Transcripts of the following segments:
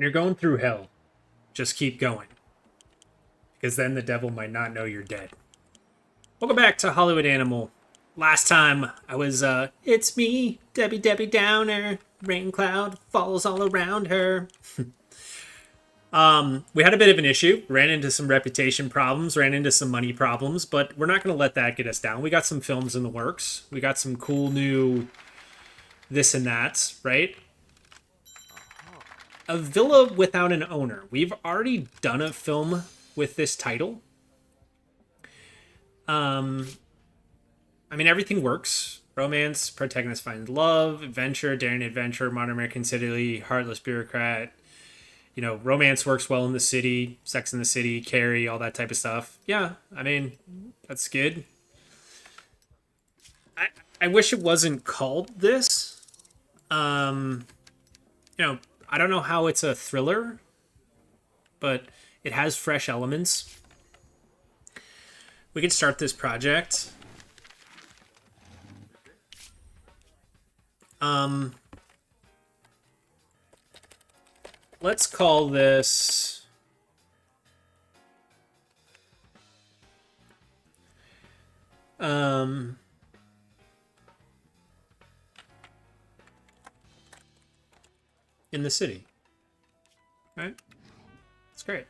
When you're going through hell, just keep going. Because then the devil might not know you're dead. Welcome back to Hollywood Animal. Last time I was, it's me, Debbie Debbie Downer. Rain cloud falls all around her. We had a bit of an issue. Ran into some reputation problems, ran into some money problems, but we're not going to let that get us down. We got some films in the works. We got some cool new this and that, right? A Villa Without an Owner. We've already done a film with this title. I mean, everything works. Romance, protagonist finds love, adventure, daring adventure, modern American city, heartless bureaucrat. You know, romance works well in the city, Sex in the City, Carrie, all that type of stuff. Yeah, I mean, that's good. I wish it wasn't called this. You know, I don't know how it's a thriller, but it has fresh elements. We could start this project. Let's call this in the city. Right? That's great.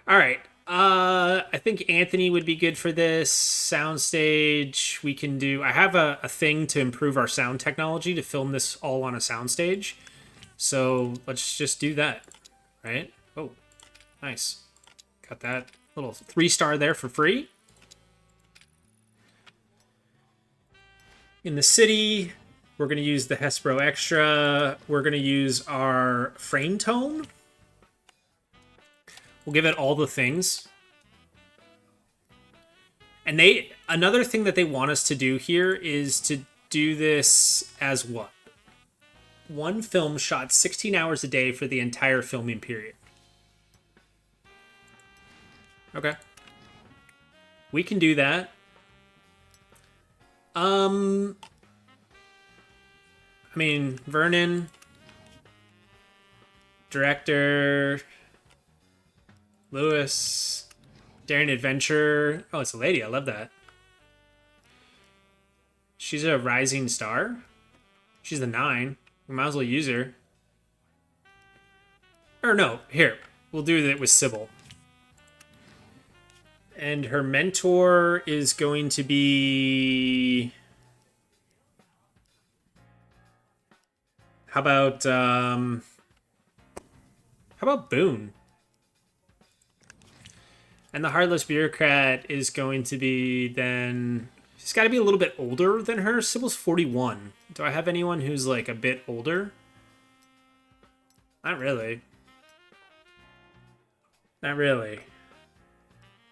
All right. I think Anthony would be good for this. Soundstage, we can do... I have a thing to improve our sound technology to film this all on a soundstage. So let's just do that, right? Oh, nice. Got that little 3-star there for free. In the city, we're going to use the Hespro Extra. We're going to use our frame tone. We'll give it all the things. And another thing that they want us to do here is to do this as what? One film shot 16 hours a day for the entire filming period. Okay. We can do that. I mean, Vernon, director, Lewis, daring adventure. Oh, it's a lady. I love that. She's a rising star. She's the 9. We might as well use her. Or no, here. We'll do it with Sybil. And her mentor is going to be... How about Boone? And the heartless bureaucrat is going to be then... She's got to be a little bit older than her. Sybil's 41. Do I have anyone who's like a bit older? Not really. Not really.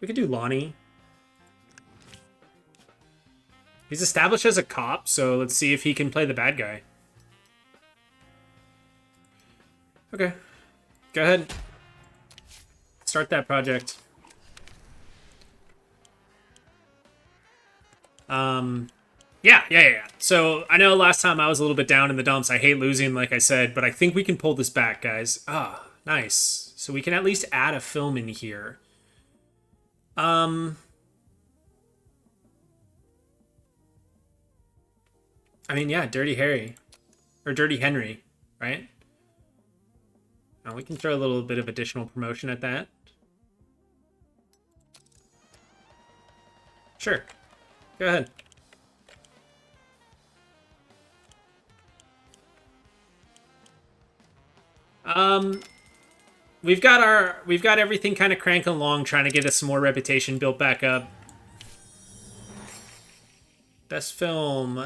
We could do Lonnie. He's established as a cop, so let's see if he can play the bad guy. Okay. Go ahead. Start that project. Yeah. So I know last time I was a little bit down in the dumps. I hate losing, like I said, but I think we can pull this back, guys. Ah, nice. So we can at least add a film in here. I mean, yeah, Dirty Harry. Or Dirty Henry, right? Now we can throw a little bit of additional promotion at that. Sure. Go ahead. We've got everything kind of cranking along, trying to get us some more reputation built back up. Best film.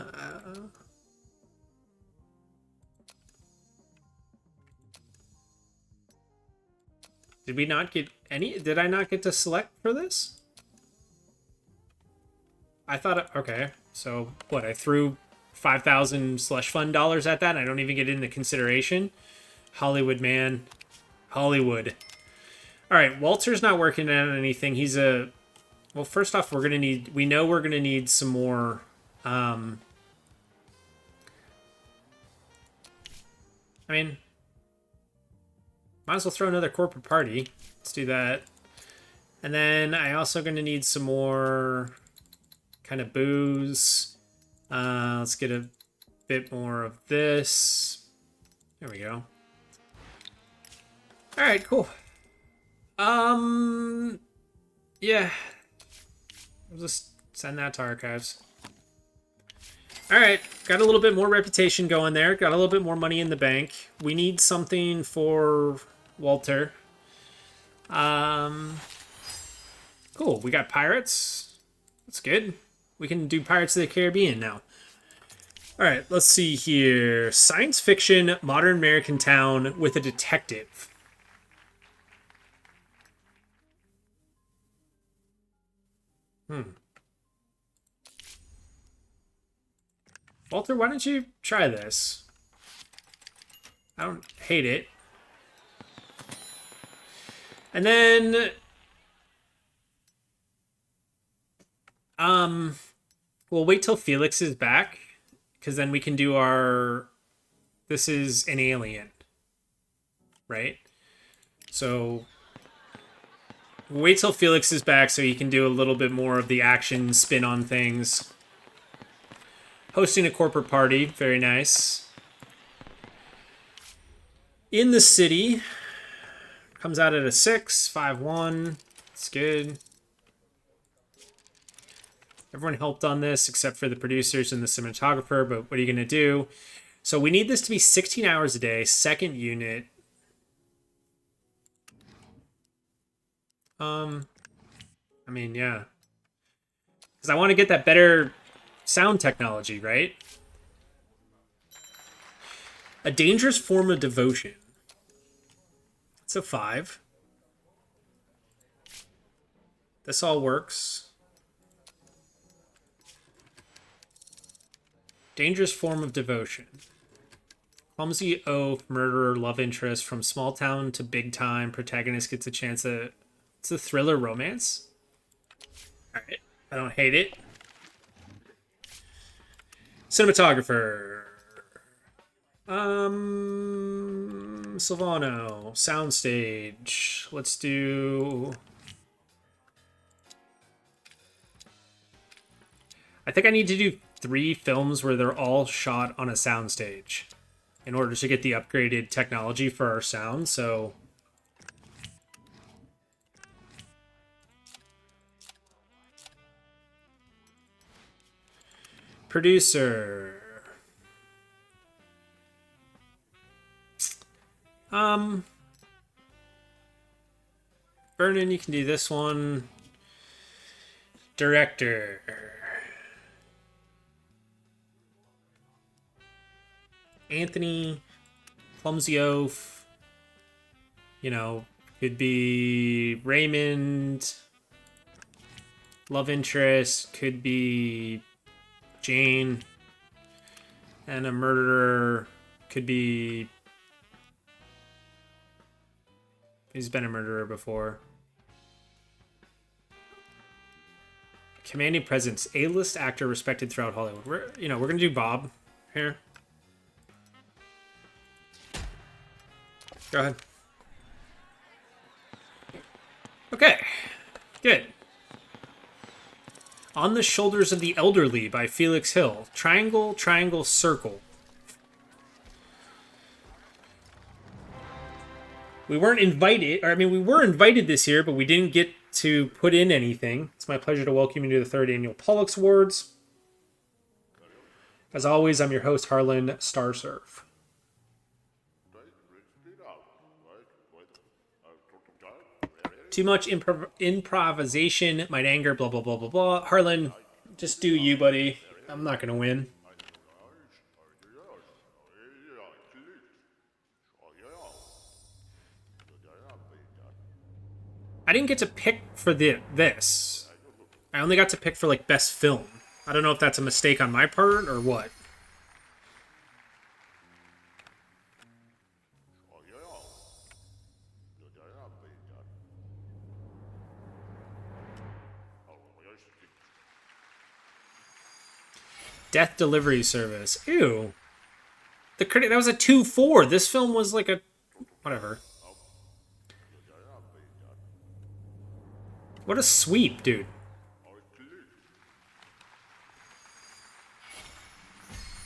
Did we not get any? Did I not get to select for this? I thought, okay, so what? I threw 5,000 slush fund dollars at that. And I don't even get into consideration. Hollywood, man. Hollywood. All right, Walter's not working on anything. He's a... Well, first off, we're going to need... We know we're going to need some more... I mean... Might as well throw another corporate party. Let's do that. And then I also going to need some more kind of booze. Let's get a bit more of this. There we go. All right, cool. Yeah. We'll just send that to archives. All right, got a little bit more reputation going there. Got a little bit more money in the bank. We need something for Walter. Cool. We got pirates. That's good. We can do Pirates of the Caribbean now. All right, let's see here. Science fiction, modern American town with a detective. Walter, why don't you try this? I don't hate it. And then, we'll wait till Felix is back, because then we can do our, this is an alien, right? So, we'll wait till Felix is back so he can do a little bit more of the action spin on things. Hosting a corporate party, very nice. In the city, comes out at a 6, 5-1. It's good. Everyone helped on this except for the producers and the cinematographer, but what are you going to do? So we need this to be 16 hours a day, second unit. I mean, yeah. Because I want to get that better sound technology, right? A dangerous form of devotion. It's a 5. This all works. Dangerous form of devotion. Clumsy oaf, murderer, love interest, from small town to big time. Protagonist gets a chance at... It's a thriller romance. Alright. I don't hate it. Cinematographer. Silvano. Soundstage. Let's do... I think I need to do 3 films where they're all shot on a soundstage in order to get the upgraded technology for our sound, so... Producer. Vernon, you can do this one. Director. Anthony. Clumsy oaf. You know, could be Raymond. Love interest. Could be Jane. And a murderer could be... He's been a murderer before. Commanding presence. A-list actor respected throughout Hollywood. We're gonna do Bob here. Go ahead. Okay. Good. On the Shoulders of the Elderly by Felix Hill. Triangle, triangle, circle. We weren't invited, or I mean, we were invited this year, but we didn't get to put in anything. It's my pleasure to welcome you to the 3rd Annual Pollux Awards. As always, I'm your host, Harlan Starsurf. Too much improvisation might anger, blah, blah, blah, blah, blah. Harlan, just do you, buddy. I'm not going to win. I didn't get to pick for this. I only got to pick for, like, best film. I don't know if that's a mistake on my part or what. Death Delivery Service. Ew. That was a 2-4. This film was like a... Whatever. What a sweep, dude.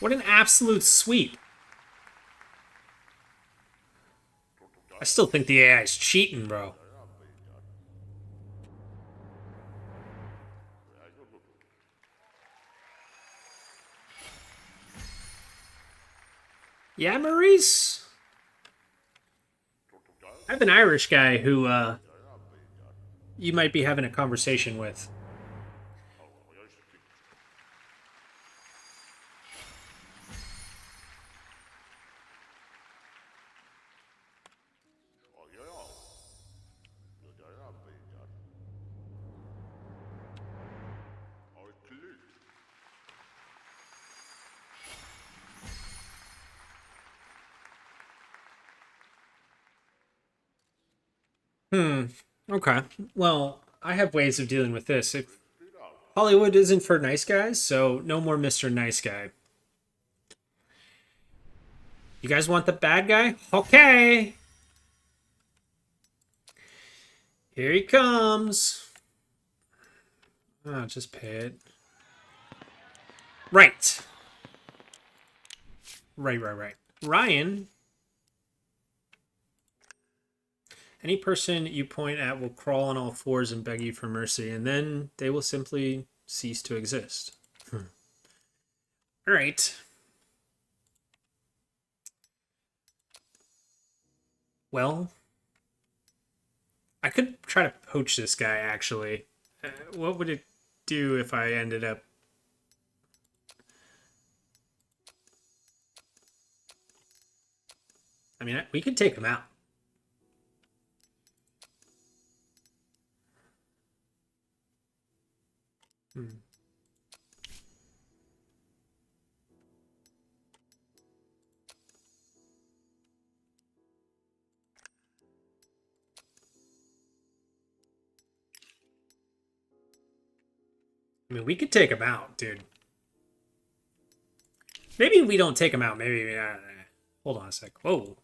What an absolute sweep. I still think the AI is cheating, bro. Yeah, Maurice? I have an Irish guy who you might be having a conversation with. Hmm. Okay. Well, I have ways of dealing with this. If Hollywood isn't for nice guys, so no more Mr. Nice Guy. You guys want the bad guy? Okay. Here he comes. Oh, just pay it. Right. Right. Ryan, any person you point at will crawl on all fours and beg you for mercy, and then they will simply cease to exist. All right. Well, I could try to poach this guy, actually. What would it do if I ended up... I mean, we could take him out. Hmm. I mean, we could take him out, dude. Maybe we don't take him out. Maybe... hold on a sec. Whoa.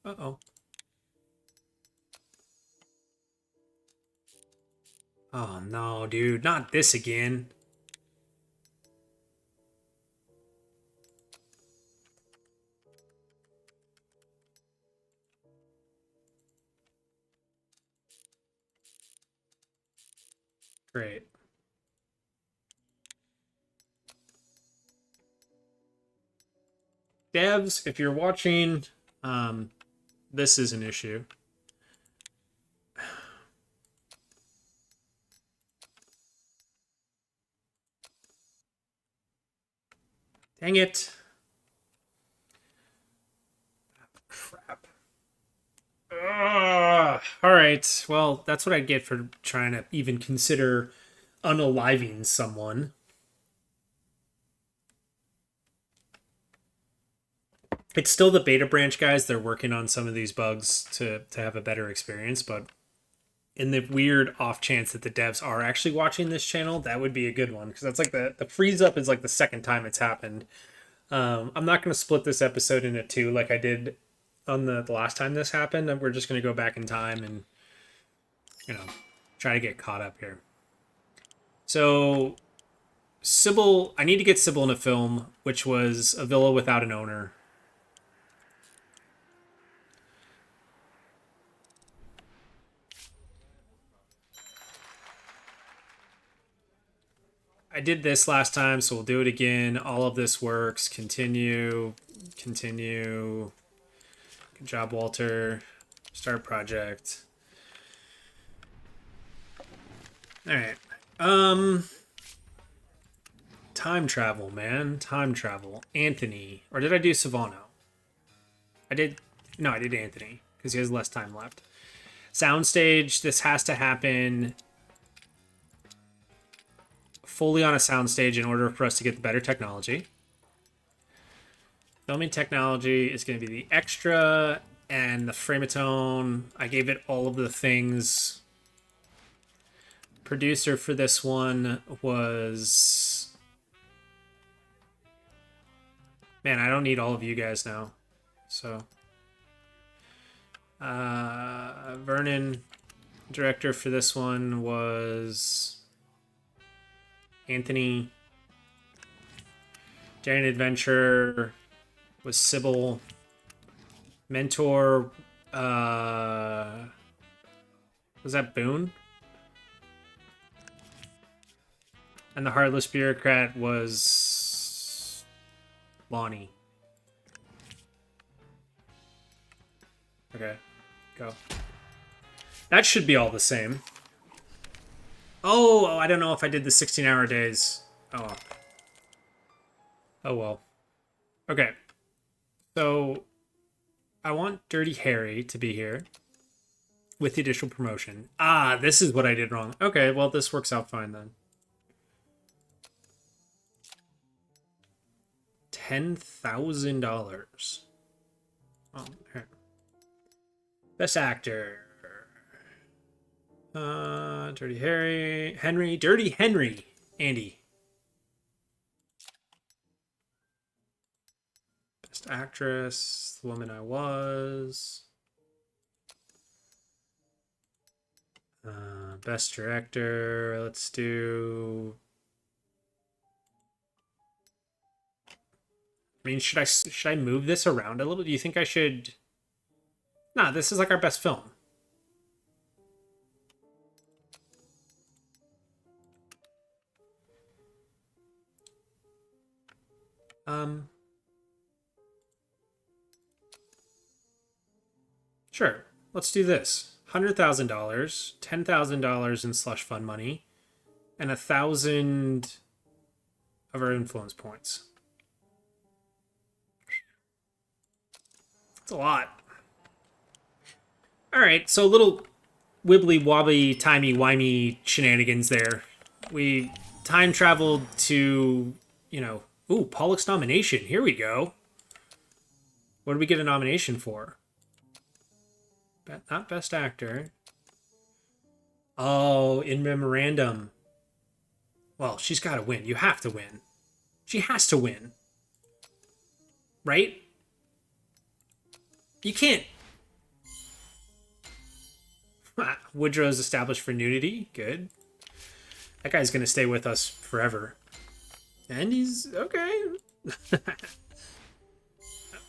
Uh-oh. Oh, no, dude. Not this again. Great. Devs, if you're watching, this is an issue. Dang it. Crap. Ugh. All right. Well, that's what I get for trying to even consider unaliving someone. It's still the beta branch guys. They're working on some of these bugs to have a better experience, but in the weird off chance that the devs are actually watching this channel, that would be a good one because that's like the freeze up is like the second time it's happened. I'm not going to split this episode into two like I did on the last time this happened. We're just going to go back in time and, try to get caught up here. So, Sybil, I need to get Sybil in a film, which was A Villa Without an Owner. I did this last time, so we'll do it again. All of this works. Continue. Good job, Walter. Start project. All right. Time travel, man. Time travel. Anthony. Or did I do Savano? I did Anthony because he has less time left. Soundstage. This has to happen fully on a soundstage in order for us to get the better technology. Filming technology is going to be the extra, and the framatone, I gave it all of the things. Producer for this one was... Man, I don't need all of you guys now. So... Vernon, Director for this one was Anthony. Daring Adventure was Sybil. Mentor, was that Boone? And the Heartless Bureaucrat was Lonnie. Okay, go. That should be all the same. Oh, I don't know if I did the 16-hour days. Oh. Oh well. Okay. So I want Dirty Harry to be here with the additional promotion. Ah, this is what I did wrong. Okay, well, this works out fine then. $10,000. Oh, here. Best actor. Dirty Henry, Dirty Henry, Andy. Best actress, The Woman I Was. Best director, let's do. I mean, should I move this around a little? Do you think I should? Nah, this is like our best film. Sure. Let's do this. $100,000, $10,000 in slush fund money, and 1,000 of our influence points. That's a lot. All right, so a little wibbly wobbly timey wimey shenanigans there. We time traveled to, ooh, Pollock's nomination. Here we go. What did we get a nomination for? Not Best Actor. Oh, in memorandum. Well, she's got to win. You have to win. She has to win. Right? You can't. Woodrow's established for nudity. Good. That guy's going to stay with us forever. And he's okay.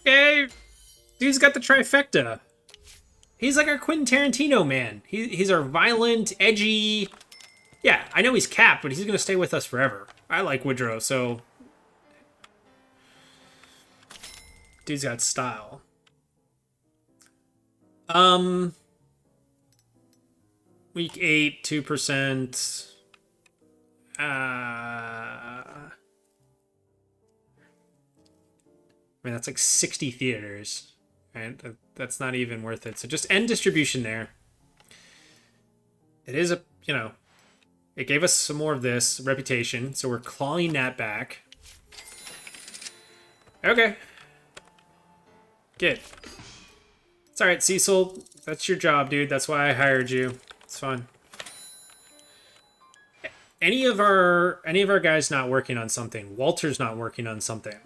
Okay. Dude's got the trifecta. He's like our Quentin Tarantino, man. He's our violent, edgy. Yeah, I know he's capped, but he's going to stay with us forever. I like Woodrow, so. Dude's got style. Week 8, 2%. I mean, that's like 60 theaters. Right? That's not even worth it. So just end distribution there. It is a, it gave us some more of this reputation. So we're clawing that back. Okay. Good. It's all right, Cecil. That's your job, dude. That's why I hired you. It's fine. Any of our guys not working on something? Walter's not working on something.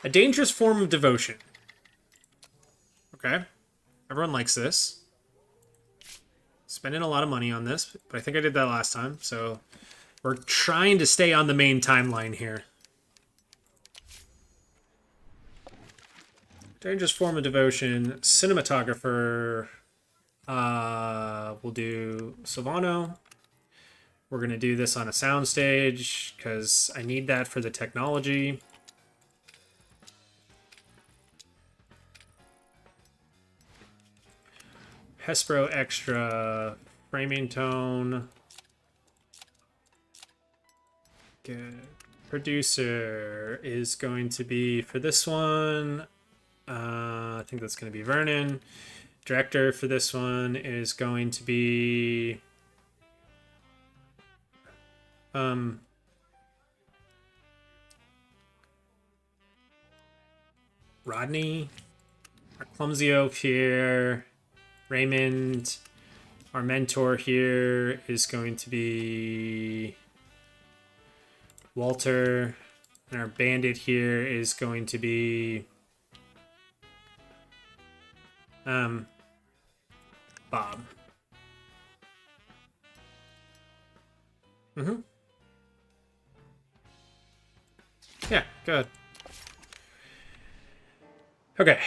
A dangerous form of devotion. Okay. Everyone likes this. Spending a lot of money on this, but I think I did that last time, so we're trying to stay on the main timeline here. Dangerous form of devotion. Cinematographer. We'll do Silvano. We're going to do this on a soundstage because I need that for the technology. Hespro extra. Framing tone. Good. Producer is going to be, for this one, I think that's going to be Vernon. Director for this one is going to be Rodney. Our clumsy oaf here. Raymond. Our mentor here is going to be Walter. And our bandit here is going to be Bob. Mm-hmm. Yeah, good. Okay.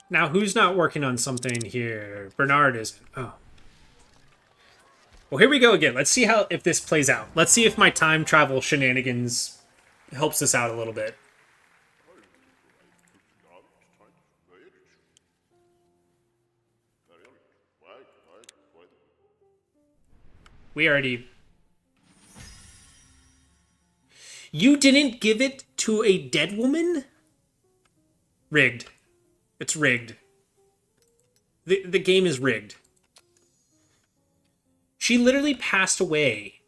Now, who's not working on something here? Bernard isn't. Oh. Well, here we go again. Let's see how if this plays out. Let's see if my time travel shenanigans helps us out a little bit. We already... You didn't give it to a dead woman? Rigged. It's rigged. The game is rigged. She literally passed away.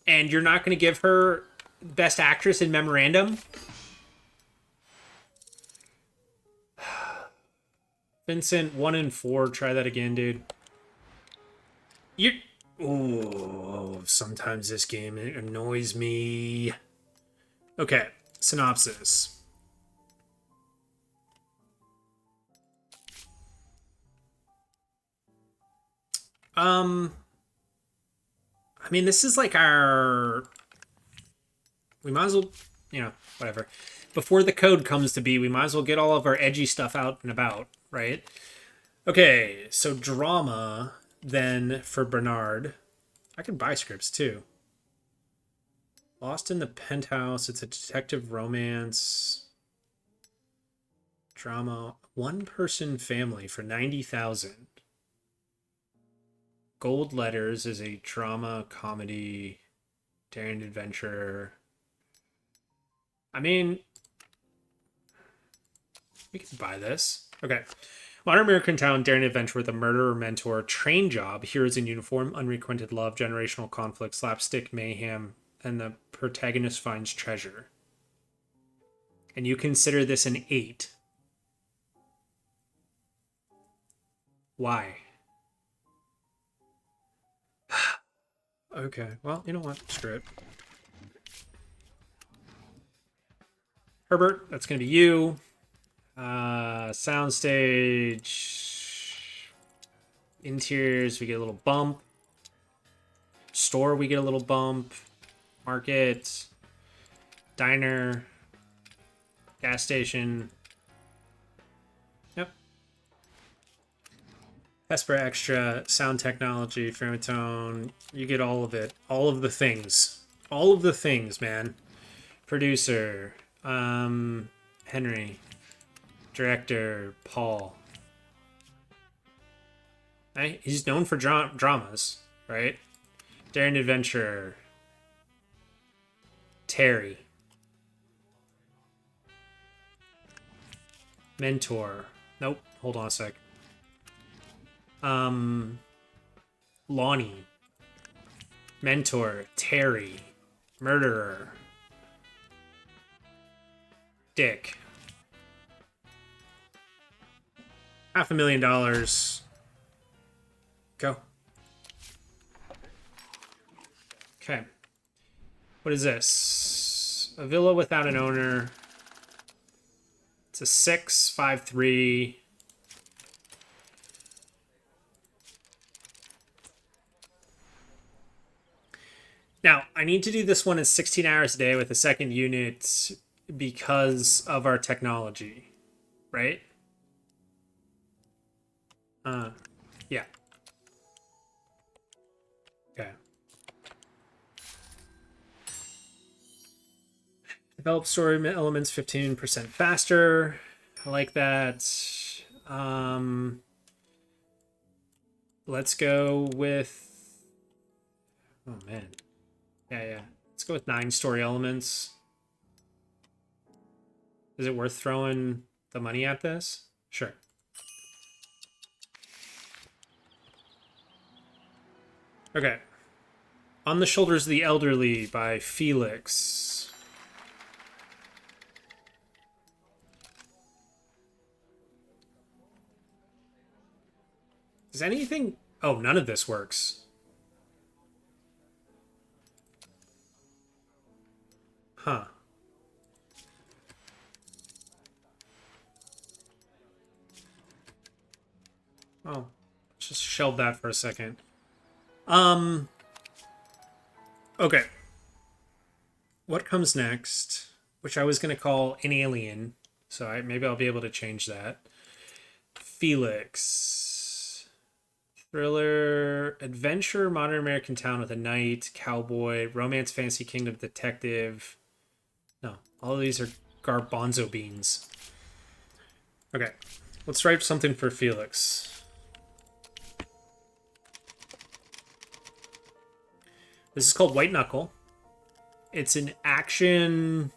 And you're not going to give her Best Actress in Memorandum? Vincent, 1 in 4. Try that again, dude. You're... Oh, sometimes this game annoys me. Okay, synopsis. I mean, this is like our... We might as well, you know, whatever. Before the code comes to be, we might as well get all of our edgy stuff out and about, right? Okay, so drama... Then for Bernard, I could buy scripts too. Lost in the Penthouse. It's a detective romance drama. One person family for 90,000. Gold Letters is a drama comedy, daring adventure. I mean, we could buy this. Okay. Modern American town, daring adventure with a murderer mentor, train job, heroes in uniform, unrequited love, generational conflict, slapstick mayhem, and the protagonist finds treasure. And you consider this an 8. Why? Okay, well, you know what? Screw it. Herbert, that's going to be you. Soundstage. Interiors, we get a little bump. Store, we get a little bump. Market. Diner. Gas station. Yep. Esper Extra. Sound technology. Framatone. You get all of it. All of the things. All of the things, man. Producer. Henry. Director, Paul. Right? He's known for dramas, right? Daring Adventure. Terry. Mentor. Nope. Hold on a sec. Lonnie. Mentor. Terry. Murderer. Dick. $500,000. Go. Okay. What is this? A villa without an owner. It's a 653. Now, I need to do this one in 16 hours a day with a second unit because of our technology, right? Yeah. Okay. Develop story elements 15% faster. I like that. Let's go with... Oh, man. Yeah. Let's go with 9 story elements. Is it worth throwing the money at this? Sure. Okay. On the Shoulders of the Elderly by Felix. Does anything... Oh, none of this works. Huh. Oh. just shelve that for a second. Okay. What comes next? Which I was going to call an alien. So maybe I'll be able to change that. Felix. Thriller, adventure, modern American town with a knight, cowboy, romance, fantasy kingdom, detective. No, all of these are garbanzo beans. Okay, let's write something for Felix. This is called White Knuckle. It's an action...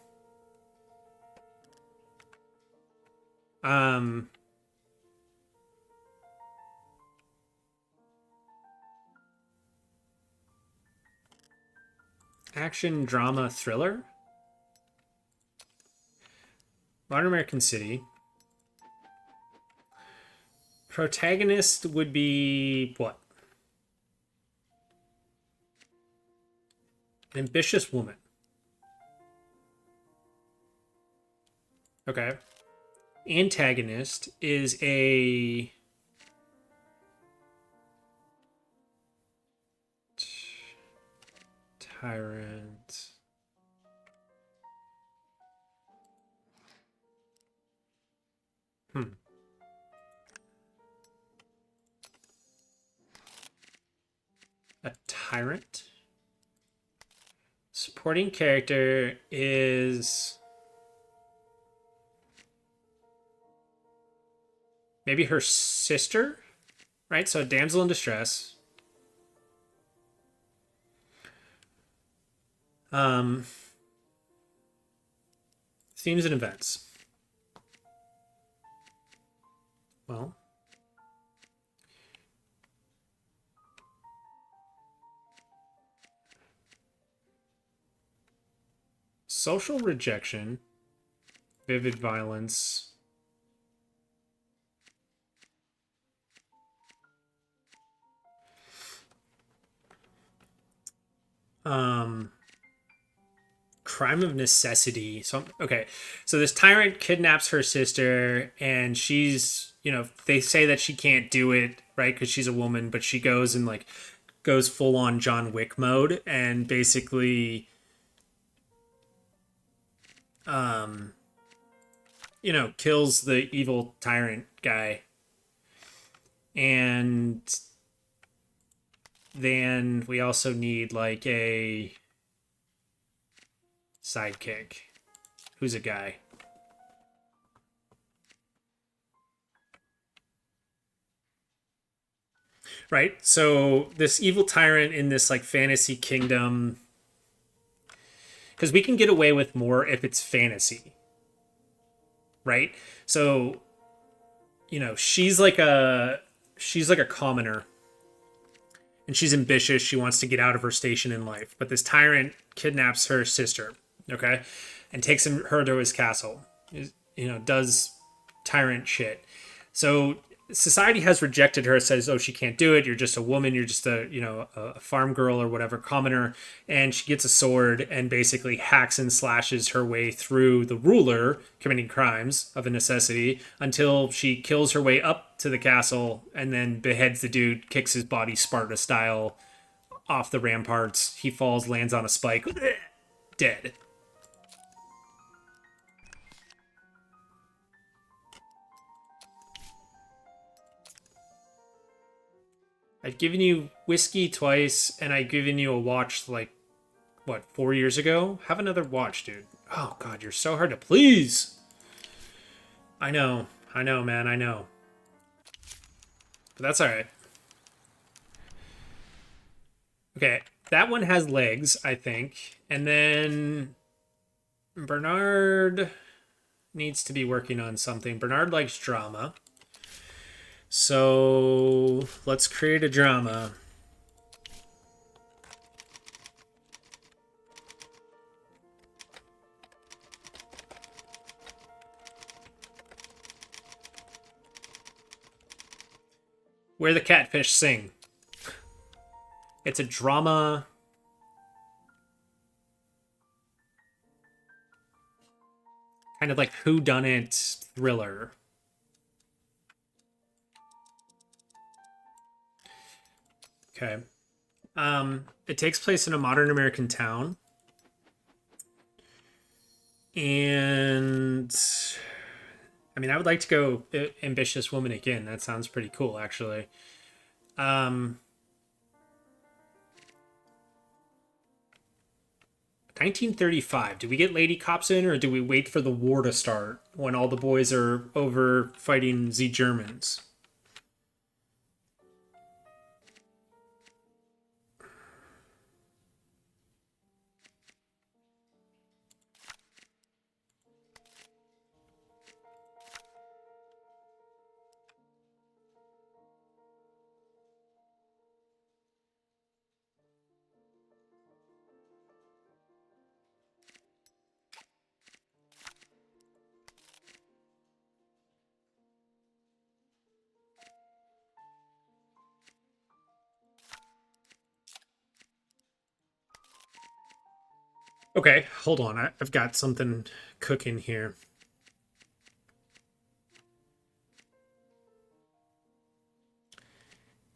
action, drama, thriller. Modern American City. Protagonist would be what? An ambitious woman. Okay. Antagonist is a tyrant. A tyrant. Supporting character is maybe her sister, right? So a damsel in distress. Themes and events. Well, social rejection, vivid violence. Crime of necessity. So okay, so this tyrant kidnaps her sister, and she's, you know, they say that she can't do it, right, because she's a woman, but she goes and like goes full on John Wick mode and basically you know, kills the evil tyrant guy. And then we also need like a sidekick who's a guy. Right? So this evil tyrant in this like fantasy kingdom, because we can get away with more if it's fantasy. Right? So, you know, she's like a commoner, and she's ambitious. She wants to get out of her station in life, but this tyrant kidnaps her sister, okay, and takes her to his castle. You know, does tyrant shit. So society has rejected her, says, oh, she can't do it, you're just a woman, you're just a, you know, a farm girl or whatever, commoner. And she gets a sword and basically hacks and slashes her way through the ruler committing crimes of a necessity until she kills her way up to the castle and then beheads the dude, kicks his body Sparta style off the ramparts. He falls, lands on a spike, dead. I've given you whiskey twice, and I've given you a watch like, what, 4 years ago? Have another watch, dude. Oh, God, you're so hard to please. I know, man, I know. But that's all right. Okay, that one has legs, I think. And then Bernard needs to be working on something. Bernard likes drama. So let's create a drama. Where the Catfish Sing. It's a drama. Kind of like whodunit thriller. Okay. It takes place in a modern American town. And I mean, I would like to go ambitious woman again. That sounds pretty cool, actually. Um, 1935. Do we get lady cops in, or do we wait for the war to start when all the boys are over fighting the Germans? Okay, hold on. I've got something cooking here.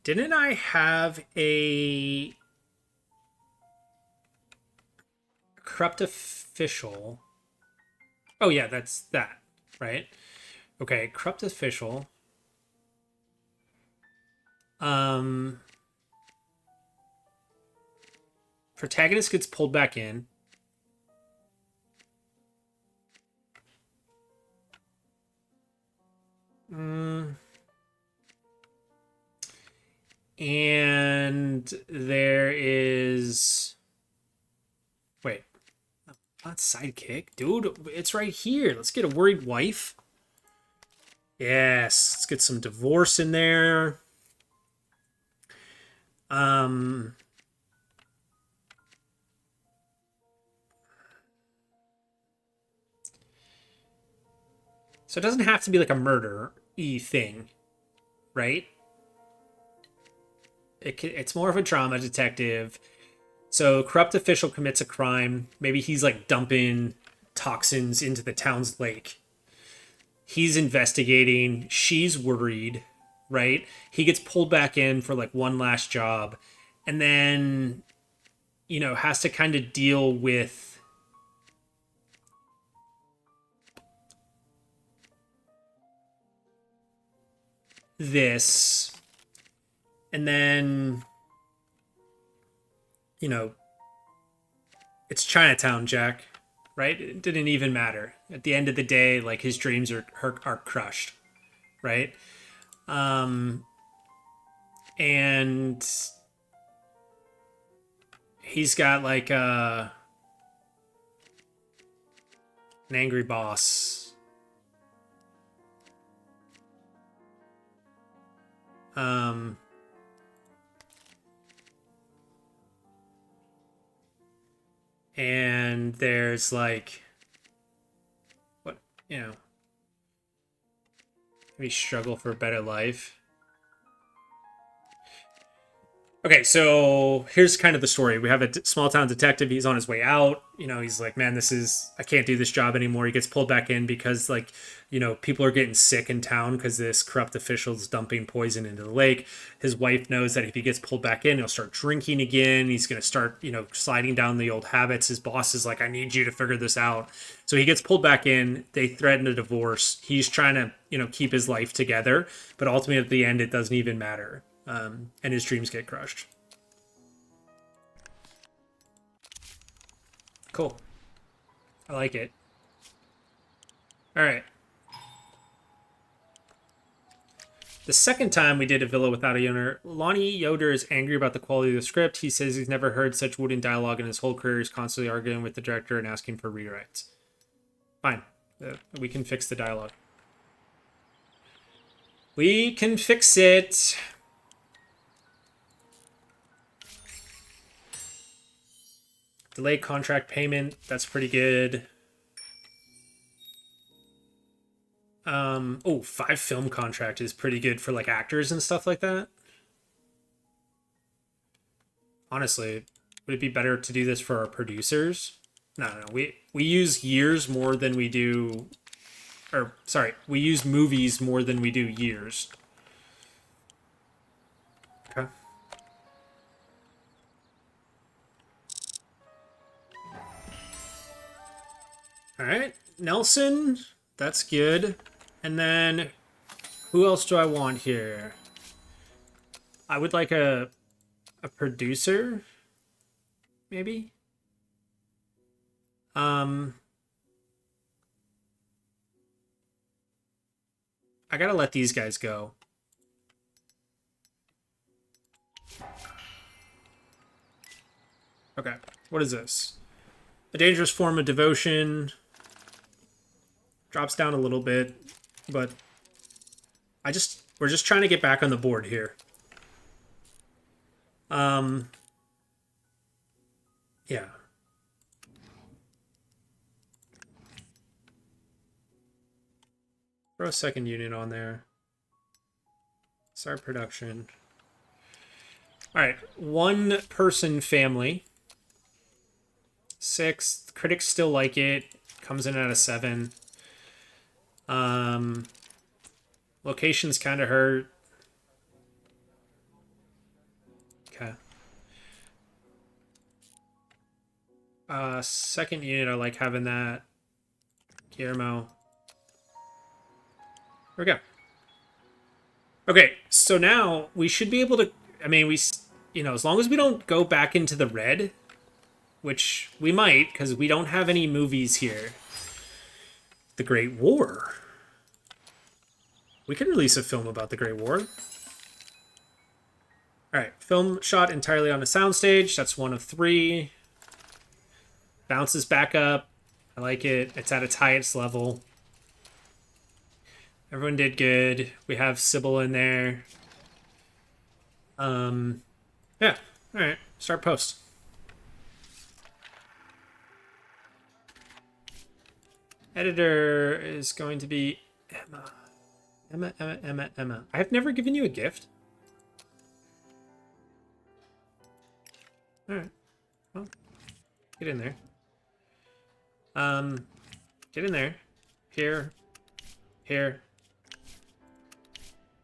Didn't I have a corrupt official? Oh, yeah, that's that, right? Okay, corrupt official. Um, protagonist gets pulled back in. Mm. And there is. Wait, not sidekick, dude. It's right here. Let's get a worried wife. Yes, let's get some divorce in there. Um, so it doesn't have to be like a murder-y thing, right? It's more of a drama detective. So corrupt official commits a crime. Maybe he's like dumping toxins into the town's lake. He's investigating. She's worried, right? He gets pulled back in for like one last job, and then has to kind of deal with this, and then it's Chinatown, Jack, right? It didn't even matter at the end of the day. Like his dreams are crushed, right? um and he's got like an angry boss. um and there's like what maybe struggle for a better life. Okay, so here's kind of the story. We have a small town detective. He's on his way out. He's like, man, I can't do this job anymore. He gets pulled back in because, like, people are getting sick in town because this corrupt official's dumping poison into the lake. His wife knows that if he gets pulled back in, he'll start drinking again. He's going to start, sliding down the old habits. His boss is like, I need you to figure this out. So he gets pulled back in. They threaten a divorce. He's trying to, keep his life together. But ultimately, at the end, it doesn't even matter. And his dreams get crushed. Cool. I like it. All right. The second time we did a villa without a owner, Lonnie Yoder is angry about the quality of the script. He says he's never heard such wooden dialogue in his whole career. He's constantly arguing with the director and asking for rewrites. Fine. We can fix the dialogue. We can fix it. Delay contract payment. That's pretty good. 5 film contract is pretty good for like actors and stuff like that. Honestly, would it be better to do this for our producers? No. We use years more than we do, or sorry, we use movies more than we do years. Okay. All right, Nelson, that's good. And then who else do I want here? I would like a producer, maybe. Um, I gotta let these guys go. Okay, what is this? A dangerous form of devotion. Drops down a little bit, but we're just trying to get back on the board here. Yeah. Throw a second unit on there. Start production. All right, one person family. 6. Critics still like it. Comes in at a 7. Locations kind of hurt. Okay. Second unit, I like having that. Guillermo. There we go. Okay, so now we should be able to. I mean, as long as we don't go back into the red, which we might, because we don't have any movies here. The Great War. We could release a film about the Great War. Alright, film shot entirely on a soundstage. That's 1 of 3. Bounces back up. I like it. It's at its highest level. Everyone did good. We have Sybil in there. Yeah. Alright, start post. Editor is going to be Emma. Emma. I have never given you a gift. Alright. Well, get in there. Get in there. Here. Here.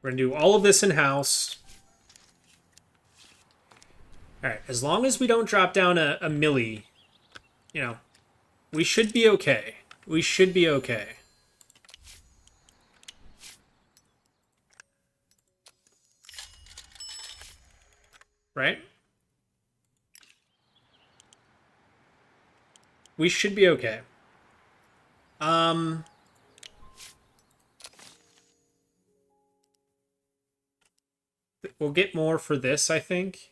We're gonna do all of this in-house. Alright, as long as we don't drop down a milli, we should be okay. We should be okay. Right? We should be okay. We'll get more for this, I think.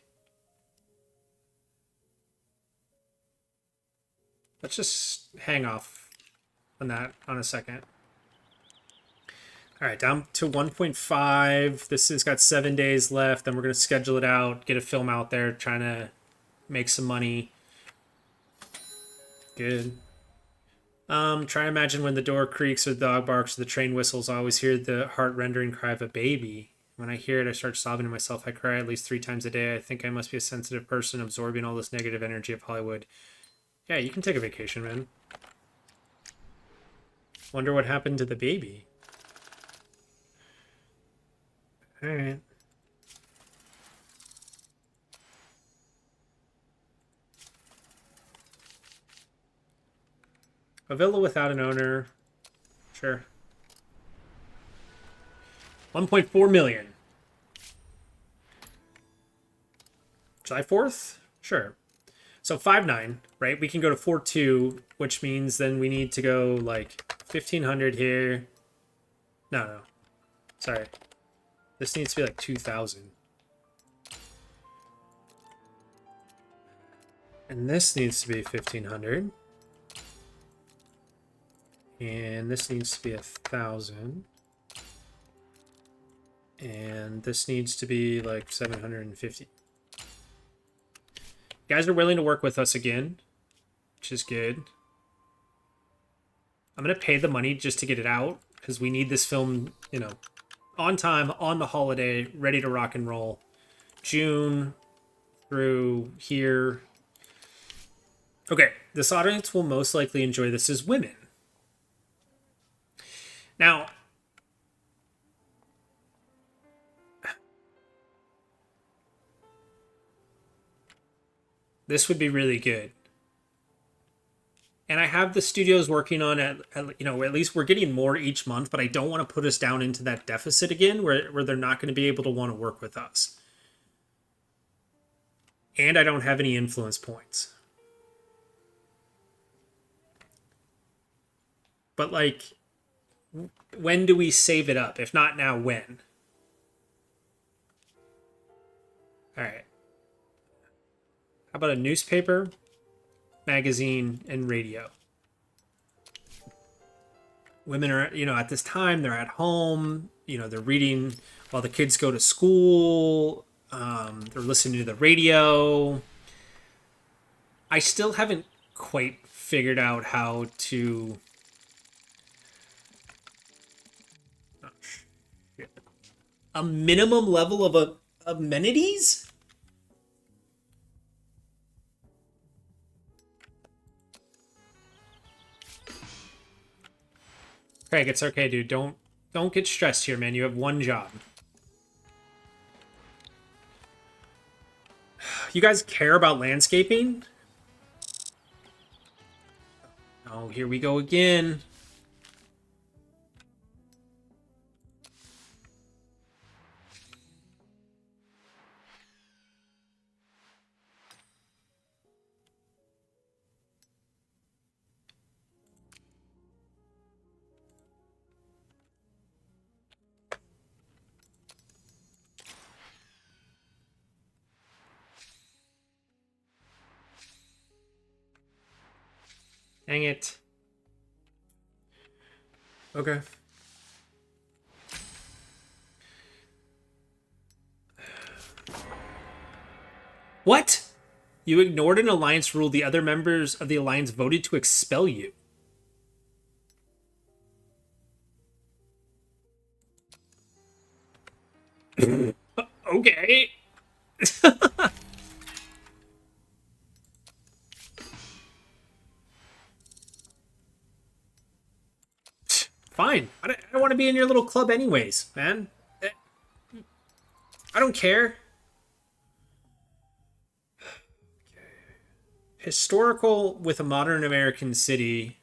Let's just hang off on that on a second. All right, down to 1.5. This has got 7 days left. Then we're going to schedule it out, get a film out there, trying to make some money. Good. Try to imagine when the door creaks or the dog barks or the train whistles. I always hear the heart-rendering cry of a baby. When I hear it, I start sobbing to myself. I cry at least 3 times a day. I think I must be a sensitive person absorbing all this negative energy of Hollywood. Yeah, you can take a vacation, man. Wonder what happened to the baby. Alright. A villa without an owner. Sure. 1.4 million. July 4th? Sure. So 5.9, right? We can go to 4.2, which means then we need to go like 1,500 here. No. Sorry. This needs to be like 2,000. And this needs to be 1,500. And this needs to be 1,000. And this needs to be like 750. You guys are willing to work with us again, which is good. I'm going to pay the money just to get it out, because we need this film, on time, on the holiday, ready to rock and roll. June through here. Okay, this audience will most likely enjoy this as women. Now, this would be really good. And I have the studios working on it. You know, at least we're getting more each month, but I don't want to put us down into that deficit again, where they're not going to be able to want to work with us. And I don't have any influence points. But like, when do we save it up? If not now, when? All right. How about a newspaper, magazine, and radio? Women are, you know, at this time, they're at home, you know, they're reading while the kids go to school, they're listening to the radio. I still haven't quite figured out how to. Oh, shit. A minimum level of amenities? Craig, it's okay, dude. Don't get stressed here, man. You have one job. You guys care about landscaping? Oh, here we go again. Dang it. Okay. What? You ignored an alliance rule. The other members of the alliance voted to expel you. Okay. Fine. I don't want to be in your little club anyways, man. I don't care. Historical with a modern American city.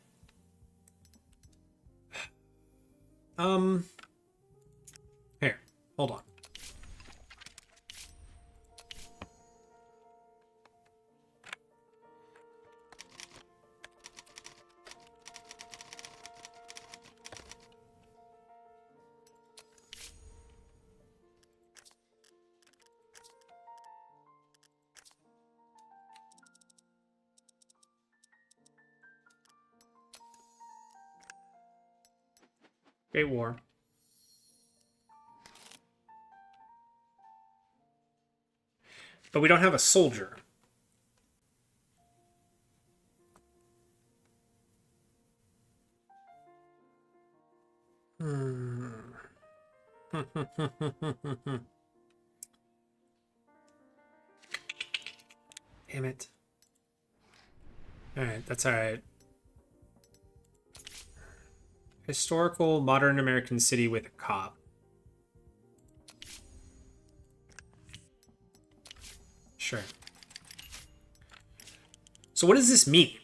Here, hold on. Great War. But we don't have a soldier. Damn it. Alright, that's alright. Historical modern American city with a cop. Sure. So what does this mean?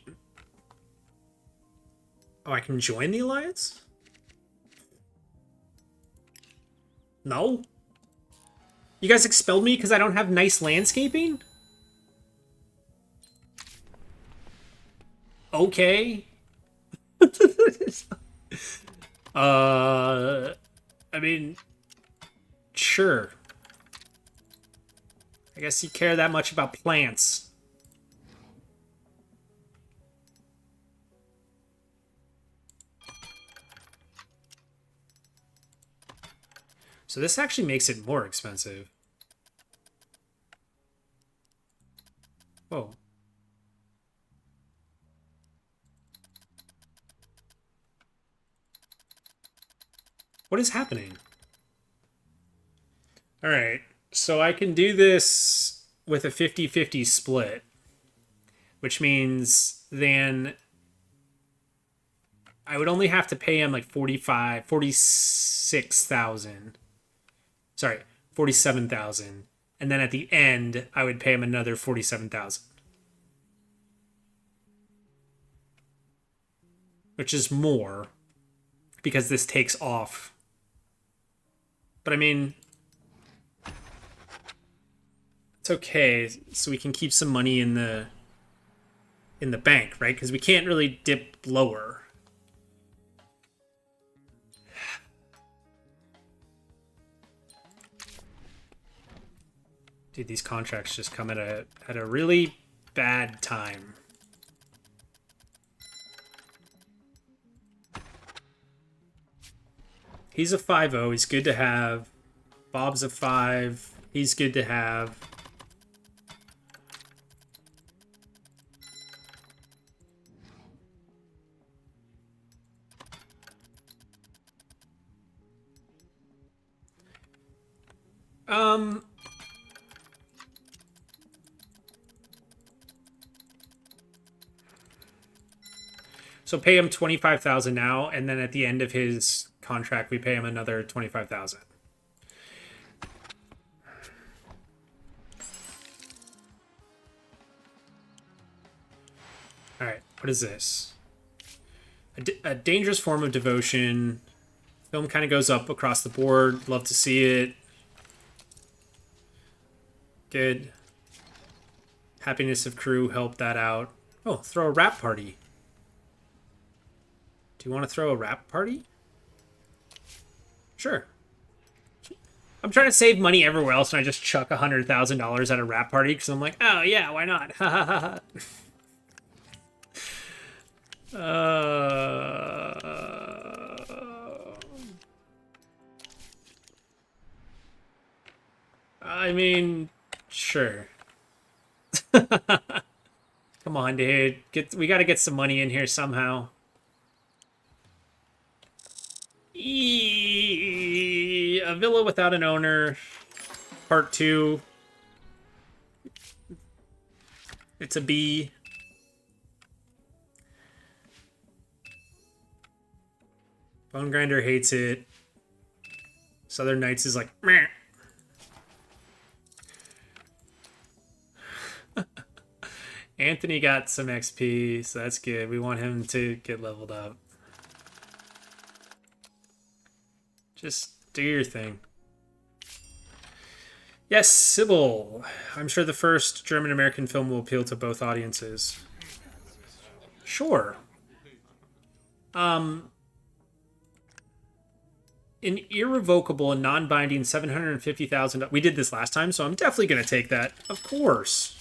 Oh, I can join the alliance? No? You guys expelled me because I don't have nice landscaping? Okay. I mean, sure. I guess you care that much about plants. So this actually makes it more expensive. Whoa. What is happening? All right. So I can do this with a 50-50 split, which means then I would only have to pay him like 46,000. Sorry, 47,000. And then at the end, I would pay him another 47,000. which is more because this takes off. But I mean, it's okay, so we can keep some money in the bank, right? Because we can't really dip lower. Dude, these contracts just come at a really bad time. He's a 5-0. He's good to have. Bob's a 5. He's good to have. So pay him 25,000 now, and then at the end of his contract, we pay him another 25,000. All right, what is this? A dangerous form of devotion. Film kind of goes up across the board. Love to see it. Good. Happiness of crew helped that out. Oh, throw a rap party. Do you want to throw a rap party? Sure. I'm trying to save money everywhere else, and I just chuck $100,000 at a rap party because I'm like, oh yeah, why not? I mean, sure. Come on, dude. We got to get some money in here somehow. A villa without an owner. Part 2. It's a B. Bone Grinder hates it. Southern Knights is like, meh. Anthony got some XP, so that's good. We want him to get leveled up. Just do your thing. Yes, Sybil. I'm sure the first German-American film will appeal to both audiences. Sure. An irrevocable and non-binding $750,000. We did this last time, so I'm definitely going to take that. Of course.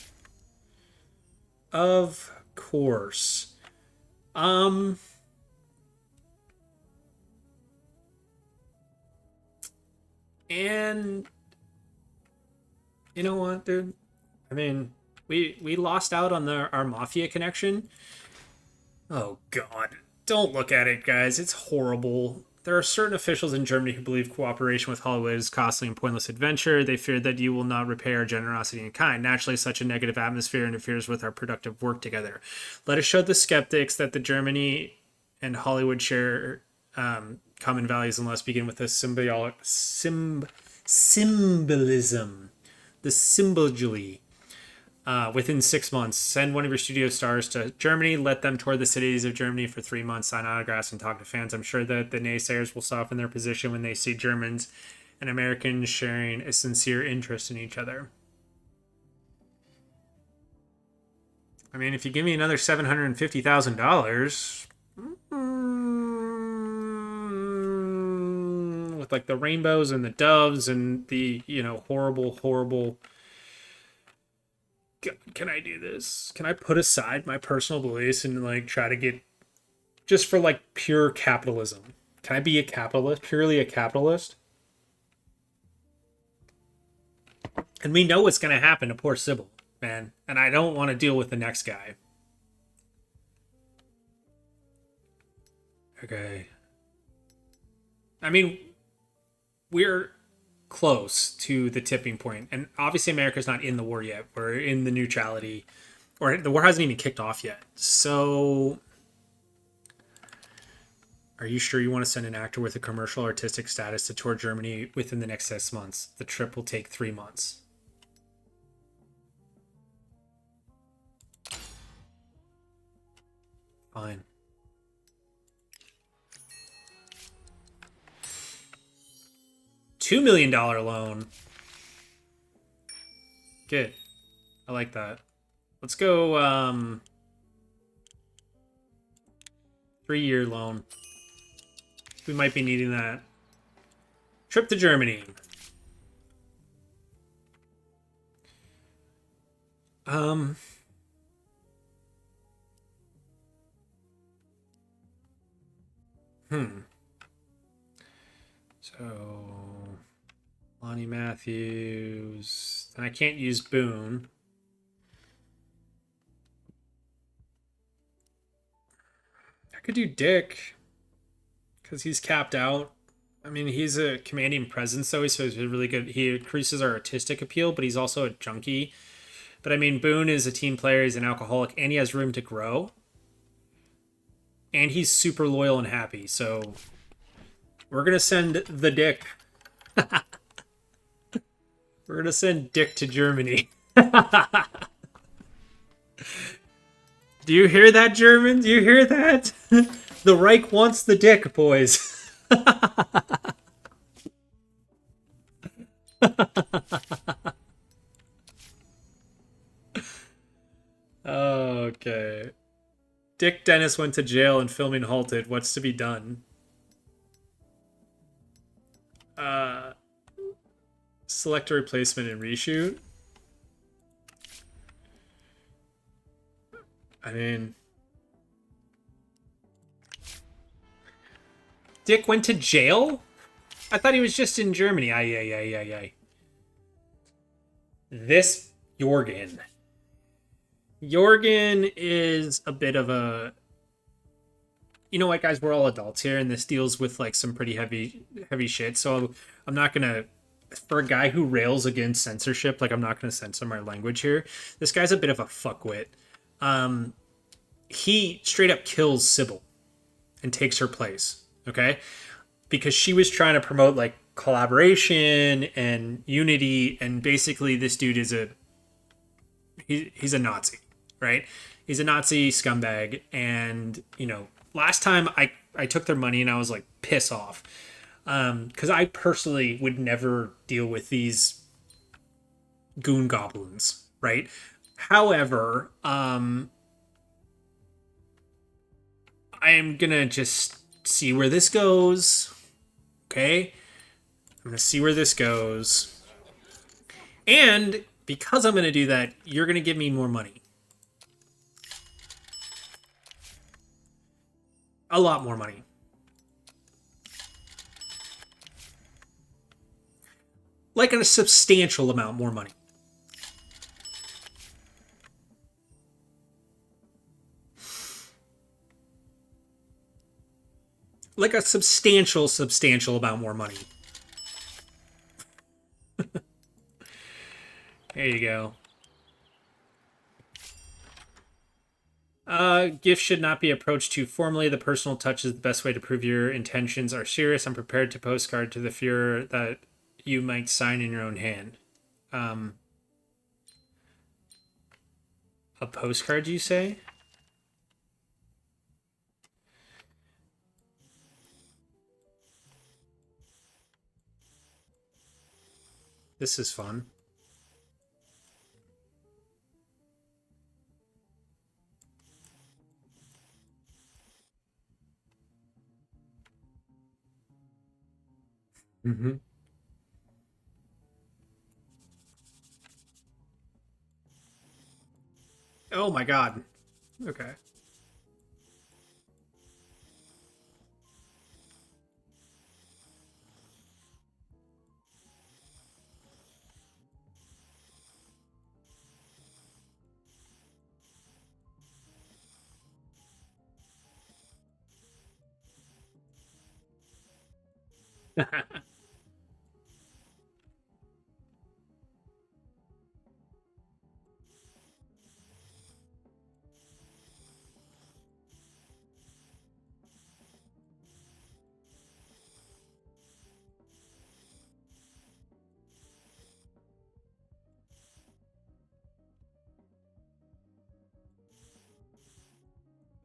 Of course. And you know what, dude? I mean, we lost out on our Mafia connection. Oh, God. Don't look at it, guys. It's horrible. There are certain officials in Germany who believe cooperation with Hollywood is costly and pointless adventure. They fear that you will not repay our generosity in kind. Naturally, such a negative atmosphere interferes with our productive work together. Let us show the skeptics that the Germany and Hollywood share common values, and let's begin with the symbolism. The symboly. Within 6 months, send one of your studio stars to Germany. Let them tour the cities of Germany for 3 months, sign autographs, and talk to fans. I'm sure that the naysayers will soften their position when they see Germans and Americans sharing a sincere interest in each other. I mean, if you give me another $750,000 with like the rainbows and the doves and the, horrible. God, can I do this? Can I put aside my personal beliefs and like try to get just for like pure capitalism? Can I be a capitalist? Purely a capitalist? And we know what's going to happen to poor Sybil, man. And I don't want to deal with the next guy. Okay. I mean, we're close to the tipping point, and obviously America's not in the war yet. We're in the neutrality, or the war hasn't even kicked off yet. So are you sure you want to send an actor with a commercial artistic status to tour Germany within the next 6 months? The trip will take 3 months. Fine. $2 million loan. Good. I like that. Let's go 3-year loan. We might be needing that. Trip to Germany. Um, So, Lonnie Matthews. And I can't use Boone. I could do Dick. Because he's capped out. I mean, he's a commanding presence, though, so he's really good. He increases our artistic appeal, but he's also a junkie. But I mean, Boone is a team player, he's an alcoholic, and he has room to grow. And he's super loyal and happy, so we're going to send the Dick. We're going to send Dick to Germany. Do you hear that, Germans? Do you hear that? The Reich wants the Dick, boys. Okay. Dick Dennis went to jail and filming halted. What's to be done? Select a replacement and reshoot. I mean, Dick went to jail? I thought he was just in Germany. Ay. This Jorgen. Jorgen is a bit of a... You know what, guys? We're all adults here, and this deals with, like, some pretty heavy shit, so I'm not gonna... For a guy who rails against censorship, like, I'm not gonna censor my language here. This guy's a bit of a fuckwit. He straight up kills Sybil and takes her place, okay? Because she was trying to promote, like, collaboration and unity, and basically this dude is he's a Nazi, right? He's a Nazi scumbag, and, you know, last time I took their money and I was like, piss off. Because I personally would never deal with these goon goblins, right? However, I am gonna just see where this goes. Okay? I'm gonna see where this goes. And because I'm gonna do that, you're gonna give me more money. A lot more money. Like a substantial amount more money. Like a substantial amount more money. There you go. Gifts should not be approached too formally. The personal touch is the best way to prove your intentions are serious. I'm prepared to postcard to the Fuhrer that you might sign in your own hand. A postcard, you say? This is fun. Mm-hmm. Oh my god. Okay.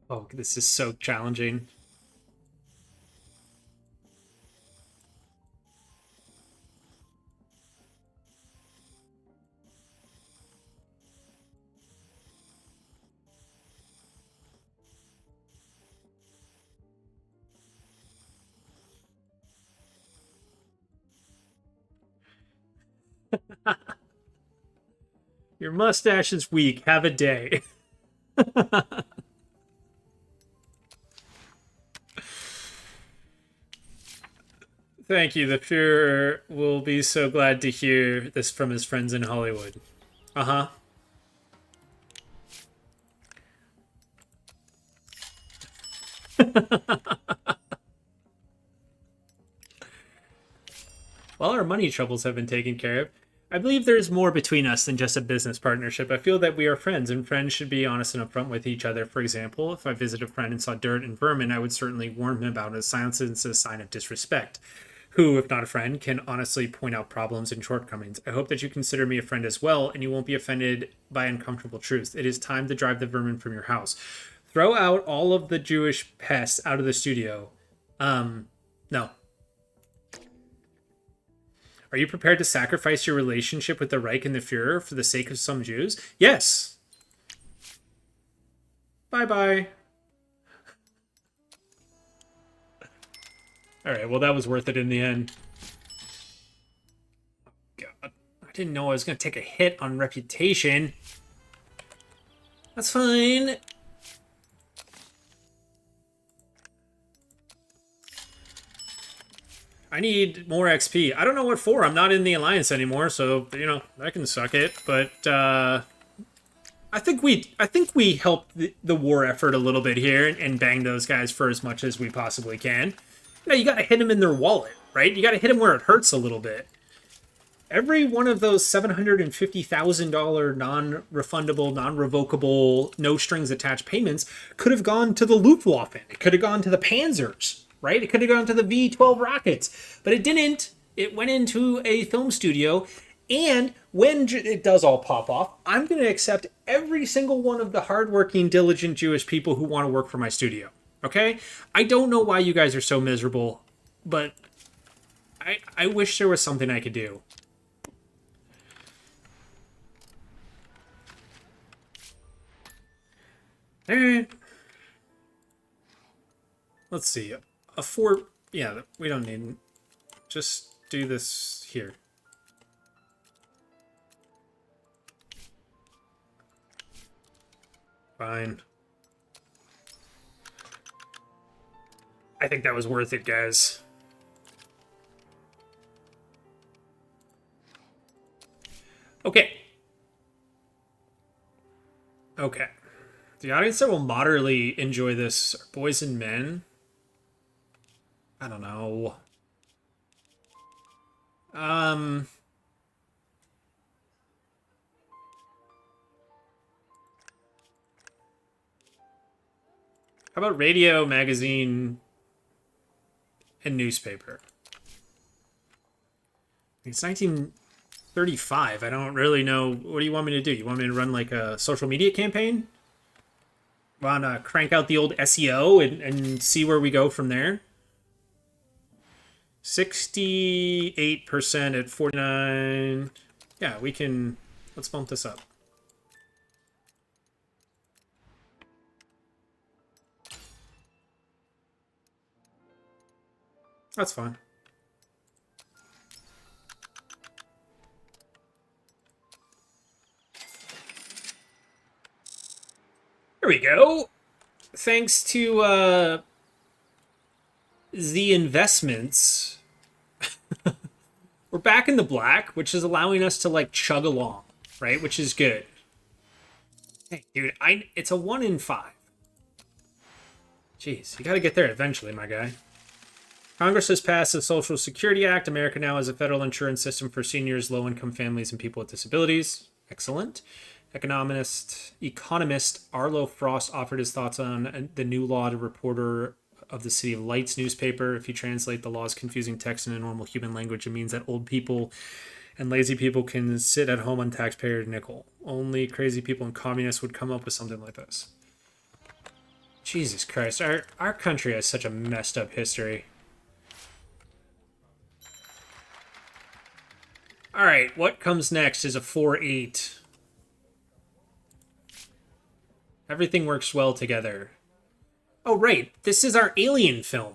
Oh, this is so challenging. Your mustache is weak. Have a day. Thank you. The Fuhrer will be so glad to hear this from his friends in Hollywood. Uh-huh. Well, our money troubles have been taken care of. I believe there's more between us than just a business partnership. I feel that we are friends, and friends should be honest and upfront with each other. For example, if I visit a friend and saw dirt and vermin, I would certainly warn him about it. Silence is a sign of disrespect. Who, if not a friend, can honestly point out problems and shortcomings. I hope that you consider me a friend as well, and you won't be offended by uncomfortable truths. It is time to drive the vermin from your house. Throw out all of the Jewish pests out of the studio. No. Are you prepared to sacrifice your relationship with the Reich and the Fuhrer for the sake of some Jews? Yes. Bye-bye. Alright, well that was worth it in the end. God, I didn't know I was going to take a hit on reputation. That's fine. I need more XP. I don't know what for. I'm not in the Alliance anymore, so, you know, I can suck it. But, I think we helped the war effort a little bit here and bang those guys for as much as we possibly can. You know, you gotta hit them in their wallet, right? You gotta hit them where it hurts a little bit. Every one of those $750,000 non-refundable, non-revocable, no-strings-attached payments could have gone to the Luftwaffe. It could have gone to the Panzers. Right? It could have gone to the V-12 rockets, but it didn't. It went into a film studio, and when it does all pop off, I'm going to accept every single one of the hardworking, diligent Jewish people who want to work for my studio. Okay? I don't know why you guys are so miserable, but I wish there was something I could do. Alright. Let's see. A 4... Yeah, we don't need... Just do this here. Fine. I think that was worth it, guys. Okay. Okay. The audience that will moderately enjoy this are boys and men. I don't know. How about radio, magazine, and newspaper? It's 1935. I don't really know. What do you want me to do? You want me to run like a social media campaign? Want to crank out the old SEO and see where we go from there? 68% at 49. Yeah, we can... Let's bump this up. That's fine. There we go. Thanks to the investments, we're back in the black, which is allowing us to like chug along, right? Which is good. Hey, dude, it's a 1 in 5. Jeez, you got to get there eventually, my guy. Congress has passed the Social Security Act. America now has a federal insurance system for seniors, low-income families, and people with disabilities. Excellent. Economist Arlo Frost offered his thoughts on the new law to reporter of the City of Lights newspaper. If you translate the law's confusing text into normal human language, it means that old people and lazy people can sit at home on taxpayer nickel. Only crazy people and communists would come up with something like this. Jesus Christ, our country has such a messed up history. Alright, what comes next is a 4-8. Everything works well together. Oh, right. This is our Alien film.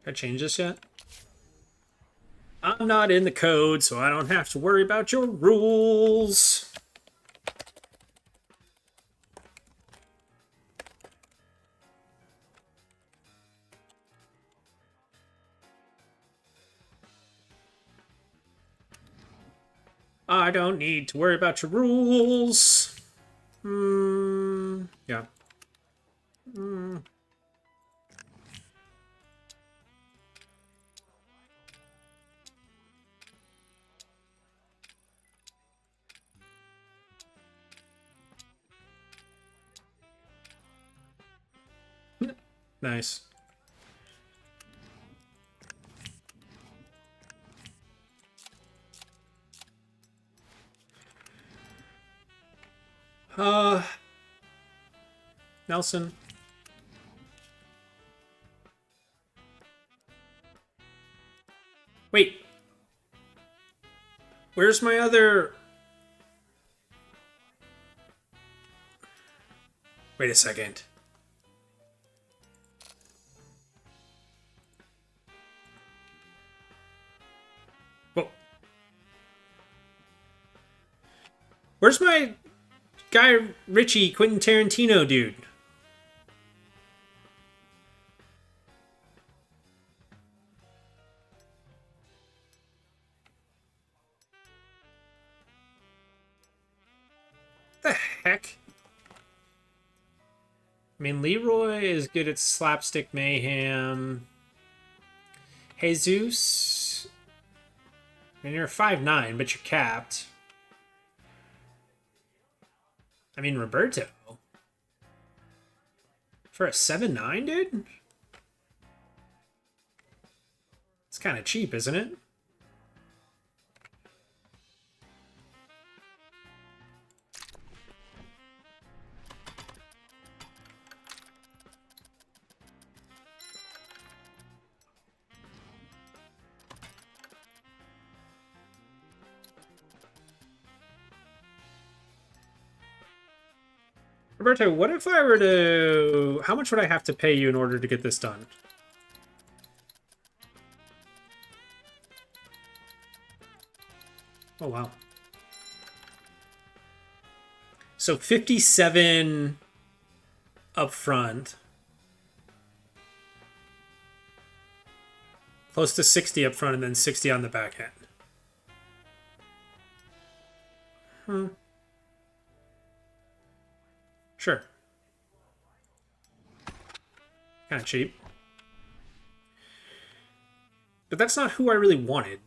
Can I change this yet? I'm not in the code, so I don't have to worry about your rules. I don't need to worry about your rules. Yeah. Nice. Nelson. Wait. Where's my other... Wait a second. Whoa. Where's my Guy Ritchie, Quentin Tarantino dude? The heck? I mean, Leroy is good at slapstick mayhem. Jesus. I mean, you're 5'9", but you're capped. I mean, Roberto. For a 7'9", dude? It's kind of cheap, isn't it? Roberto, what if I were to... How much would I have to pay you in order to get this done? Oh, wow. So 57 up front. Close to 60 up front and then 60 on the back end. Sure. Kind of cheap. But that's not who I really wanted,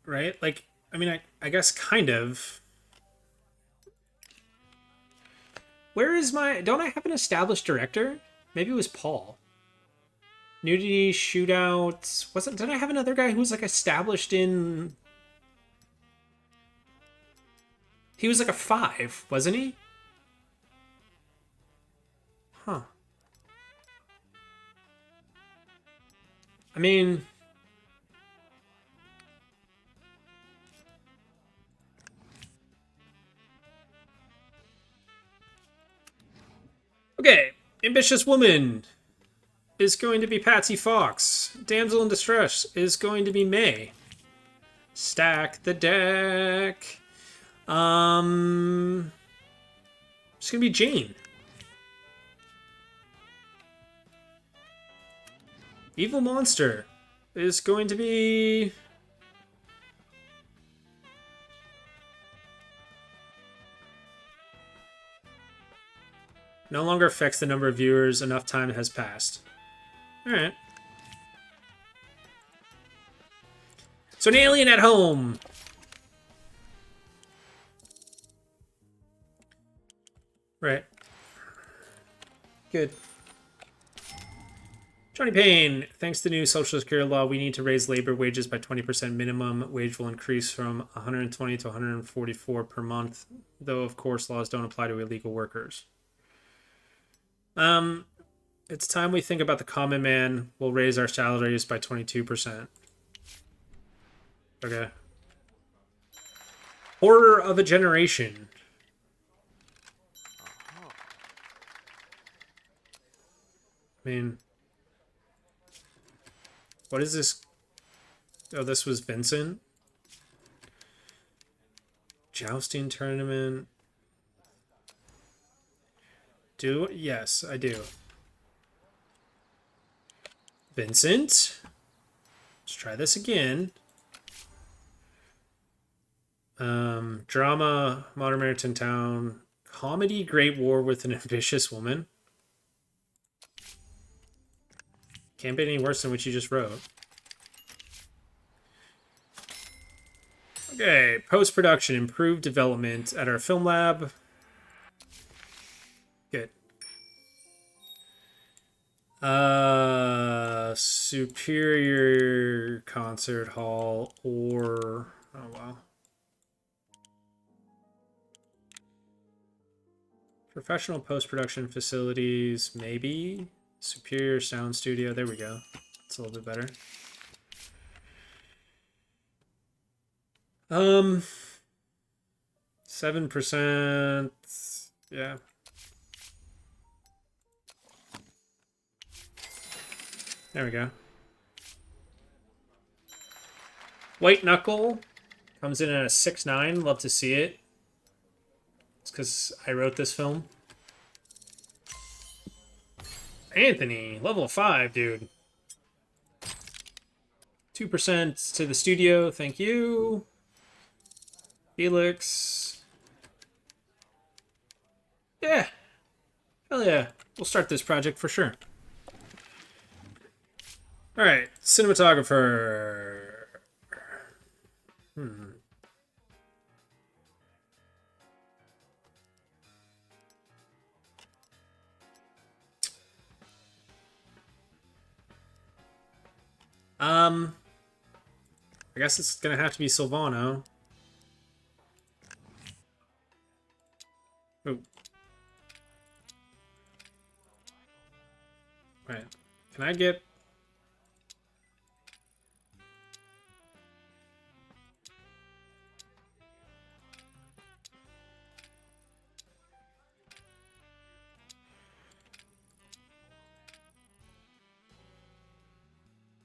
right? Like, I mean, I guess kind of. Where is my... Don't I have an established director? Maybe it was Paul. Nudity, shootout... Did I have another guy who was, like, established in... He was, like, a 5, wasn't he? Huh. I mean... Okay, Ambitious Woman is going to be Patsy Fox. Damsel in Distress is going to be May. Stack the deck. It's gonna be Jane. Evil Monster is going to be... No longer affects the number of viewers. Enough time has passed. Alright. So an alien at home. Right. Good. Johnny Payne, thanks to new Social Security law, we need to raise labor wages by 20%. Minimum wage will increase from 120 to 144 per month, though of course laws don't apply to illegal workers. It's time we think about the common man. We'll raise our salaries by 22%. Okay. Horror of a generation. I mean, what is this? Oh, this was Vincent. Jousting tournament. Yes, I do. Vincent. Let's try this again. Drama, Modern American Town. Comedy, Great War with an Ambitious Woman. Can't be any worse than what you just wrote. Okay, post-production, improved development at our film lab. Good. Superior concert hall or... Oh, wow. Professional post-production facilities, maybe. Superior sound studio. There we go. It's a little bit better. 7%. Yeah. There we go. White Knuckle comes in at a 6.9. Love to see it. It's because I wrote this film. Anthony, level 5, dude. 2% to the studio. Thank you. Felix. Yeah. Hell yeah. We'll start this project for sure. All right. Cinematographer. I guess it's gonna have to be Silvano. Oh. Right. Can I get...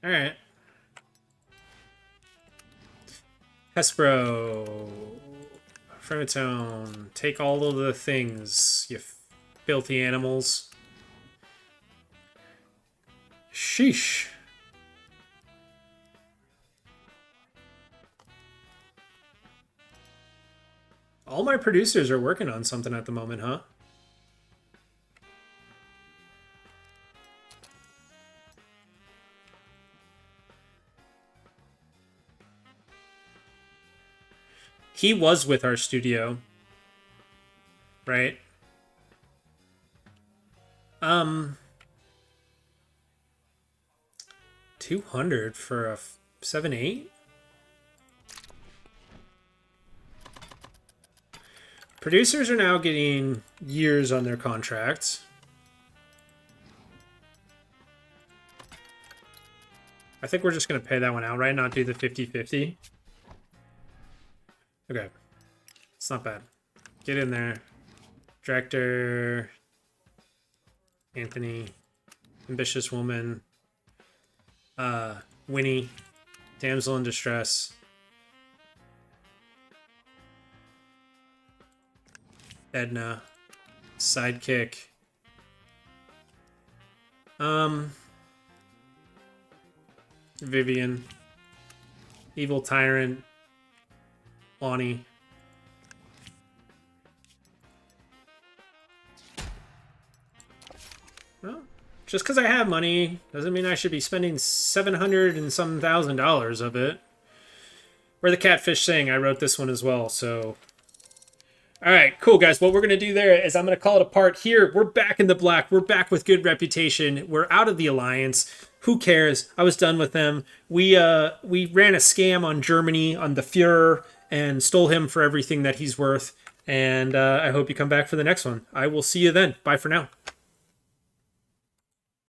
All right. Hespero. Fremetone. Take all of the things, you filthy animals. Sheesh. All my producers are working on something at the moment, huh? He was with our studio, right? 200 for a 7.8? Producers are now getting years on their contracts. I think we're just going to pay that one out, right? Not do the 50-50. Okay. It's not bad. Get in there. Director. Anthony. Ambitious Woman. Winnie. Damsel in Distress. Edna. Sidekick. Vivian. Evil Tyrant. Lonnie. Well, just because I have money doesn't mean I should be spending $700 and some thousand of it. Where the Catfish Sing, I wrote this one as well, so... Alright, cool, guys. What we're going to do there is I'm going to call it a part here. We're back in the black. We're back with good reputation. We're out of the alliance. Who cares? I was done with them. We ran a scam on Germany, on the Fuhrer, and stole him for everything that he's worth. And I hope you come back for the next one. I will see you then. Bye for now.